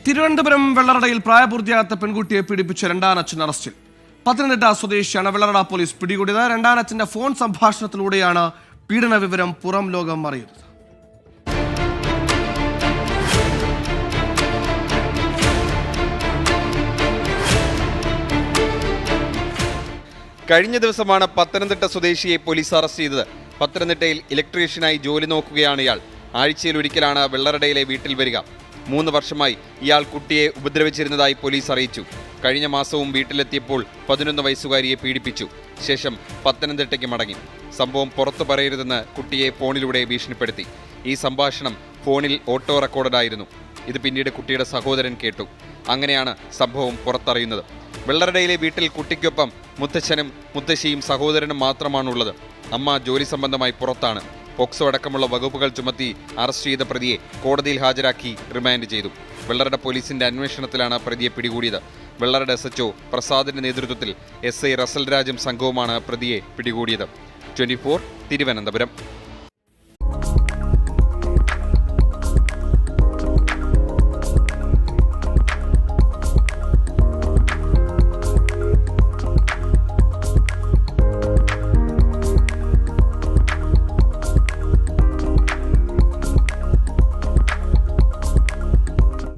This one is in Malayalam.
തിരുവനന്തപുരം വെള്ളറടയിൽ പ്രായപൂർത്തിയാകാത്ത പെൺകുട്ടിയെ പീഡിപ്പിച്ച രണ്ടാനച്ഛൻ അറസ്റ്റിൽ. പത്തനംതിട്ട സ്വദേശിയാണ് വെള്ളറട പോലീസ് പിടികൂടിയത്. രണ്ടാനച്ഛന്റെ ഫോൺ സംഭാഷണത്തിലൂടെയാണ് പീഡന വിവരം പുറം ലോകം അറിയുന്നത്. കഴിഞ്ഞ ദിവസമാണ് പത്തനംതിട്ട സ്വദേശിയെ പോലീസ് അറസ്റ്റ് ചെയ്തത്. പത്തനംതിട്ടയിൽ ഇലക്ട്രീഷ്യനായി ജോലി നോക്കുകയാണ് ഇയാൾ. ആഴ്ചയിൽ ഒരിക്കലാണ് വെള്ളറടയിലെ വീട്ടിൽ വരിക. 3 വർഷമായി ഇയാൾ കുട്ടിയെ ഉപദ്രവിച്ചിരുന്നതായി പോലീസ് അറിയിച്ചു. കഴിഞ്ഞ മാസവും വീട്ടിലെത്തിയപ്പോൾ 11 വയസ്സുകാരിയെ പീഡിപ്പിച്ചു. ശേഷം പത്തനംതിട്ടയ്ക്ക് മടങ്ങി. സംഭവം പുറത്തു പറയരുതെന്ന് കുട്ടിയെ ഫോണിലൂടെ ഭീഷണിപ്പെടുത്തി. ഈ സംഭാഷണം ഫോണിൽ ഓട്ടോ റെക്കോർഡായിരുന്നു. ഇത് പിന്നീട് കുട്ടിയുടെ സഹോദരൻ കേട്ടു. അങ്ങനെയാണ് സംഭവം പുറത്തറിയുന്നത്. വെള്ളറടയിലെ വീട്ടിൽ കുട്ടിക്കൊപ്പം മുത്തച്ഛനും മുത്തശ്ശിയും സഹോദരനും മാത്രമാണുള്ളത്. അമ്മ ജോലി സംബന്ധമായി പുറത്താണ്. പോക്സോ അടക്കമുള്ള വകുപ്പുകൾ ചുമത്തി അറസ്റ്റ് ചെയ്ത പ്രതിയെ കോടതിയിൽ ഹാജരാക്കി റിമാൻഡ് ചെയ്തു. വെള്ളറട പോലീസിന്റെ അന്വേഷണത്തിലാണ് പ്രതിയെ പിടികൂടിയത്. വെള്ളറട SHO പ്രസാദിന്റെ നേതൃത്വത്തിൽ SI റസൽ രാജും സംഘവുമാണ് പ്രതിയെ പിടികൂടിയത്. 24 തിരുവനന്തപുരം.